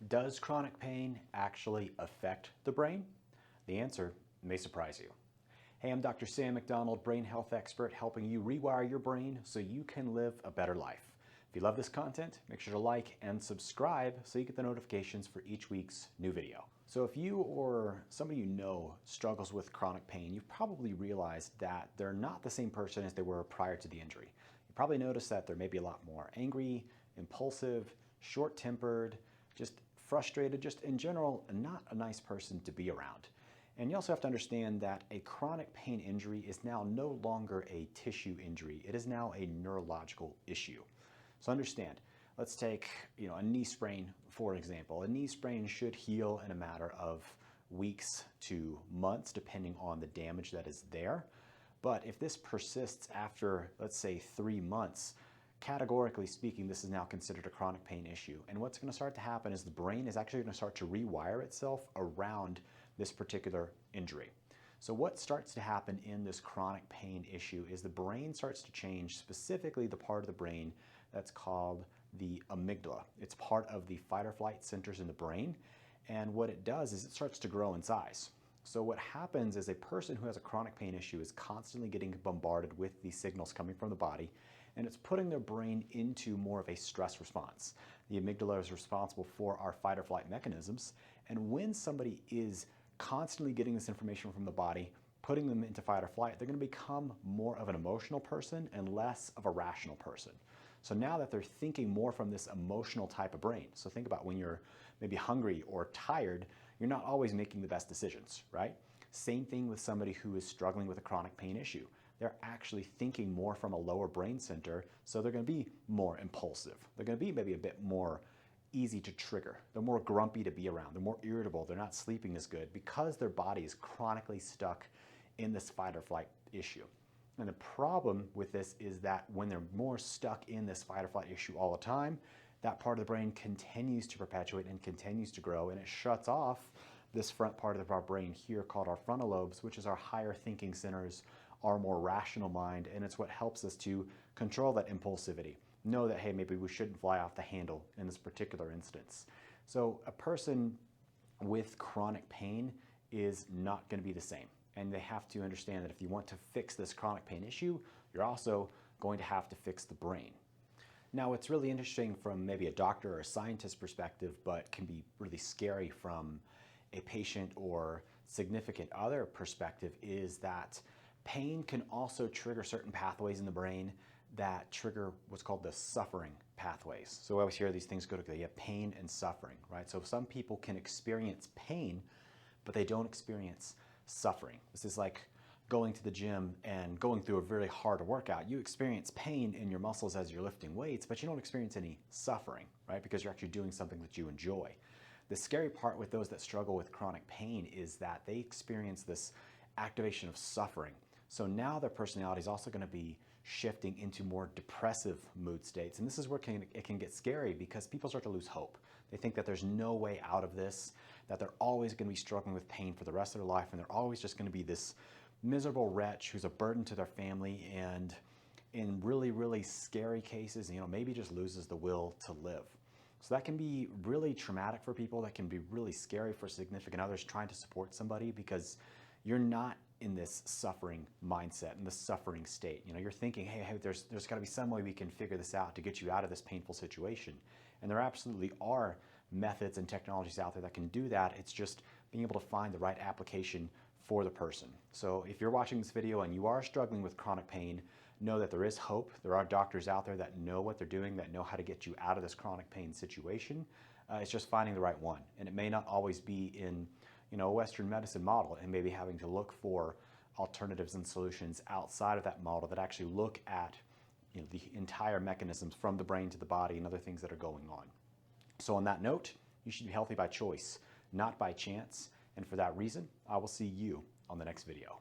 Does chronic pain actually affect the brain? The answer may surprise you. Hey, I'm Dr. Sam McDonald, brain health expert, helping you rewire your brain so you can live a better life. If you love this content, make sure to like and subscribe so you get the notifications for each week's new video. So if you or somebody you know struggles with chronic pain, you've probably realized that they're not the same person as they were prior to the injury. You probably noticed that they're maybe a lot more angry, impulsive, short-tempered, just frustrated, just in general, not a nice person to be around. And you also have to understand that a chronic pain injury is now no longer a tissue injury. It is now a neurological issue. So understand, let's take a knee sprain, for example. A knee sprain should heal in a matter of weeks to months, depending on the damage that is there. But if this persists after, let's say, 3 months, categorically speaking, this is now considered a chronic pain issue. And what's going to start to happen is the brain is actually going to start to rewire itself around this particular injury. So what starts to happen in this chronic pain issue is the brain starts to change, specifically the part of the brain that's called the amygdala. It's part of the fight or flight centers in the brain. And what it does is it starts to grow in size. So what happens is a person who has a chronic pain issue is constantly getting bombarded with these signals coming from the body, and it's putting their brain into more of a stress response. The amygdala is responsible for our fight or flight mechanisms, and when somebody is constantly getting this information from the body, putting them into fight or flight, they're going to become more of an emotional person and less of a rational person. So now that they're thinking more from this emotional type of brain, so think about when you're maybe hungry or tired, you're not always making the best decisions, right? Same thing with somebody who is struggling with a chronic pain issue. They're actually thinking more from a lower brain center, so they're going to be more impulsive. They're going to be maybe a bit more easy to trigger. They're more grumpy to be around. They're more irritable. They're not sleeping as good because their body is chronically stuck in this fight or flight issue. And the problem with this is that when they're more stuck in this fight or flight issue all the time, that part of the brain continues to perpetuate and continues to grow, and it shuts off this front part of our brain here called our frontal lobes, which is our higher thinking centers, our more rational mind, and it's what helps us to control that impulsivity. Know that, hey, maybe we shouldn't fly off the handle in this particular instance. So a person with chronic pain is not going to be the same. And they have to understand that if you want to fix this chronic pain issue, you're also going to have to fix the brain. Now, what's really interesting from maybe a doctor or a scientist perspective, but can be really scary from a patient or significant other perspective, is that pain can also trigger certain pathways in the brain that trigger what's called the suffering pathways. So we always hear these things go together. You have pain and suffering, right? So some people can experience pain, but they don't experience suffering. This is like going to the gym and going through a very hard workout. You experience pain in your muscles as you're lifting weights, but you don't experience any suffering, right? Because you're actually doing something that you enjoy. The scary part with those that struggle with chronic pain is that they experience this activation of suffering. So now their personality is also going to be shifting into more depressive mood states. And this is where it can get scary because people start to lose hope. They think that there's no way out of this, that they're always going to be struggling with pain for the rest of their life, and they're always just going to be this miserable wretch who's a burden to their family, and in really, really scary cases, maybe just loses the will to live. So that can be really traumatic for people. That can be really scary for significant others trying to support somebody because you're not in this suffering mindset, in this suffering state. You're thinking, hey, there's got to be some way we can figure this out to get you out of this painful situation. And there absolutely are methods and technologies out there that can do that. It's just being able to find the right application for the person. So if you're watching this video and you are struggling with chronic pain, know that there is hope. There are doctors out there that know what they're doing, that know how to get you out of this chronic pain situation. It's just finding the right one. And it may not always be in a Western medicine model, and maybe having to look for alternatives and solutions outside of that model that actually look at the entire mechanisms from the brain to the body and other things that are going on. So on that note, you should be healthy by choice, not by chance. And for that reason, I will see you on the next video.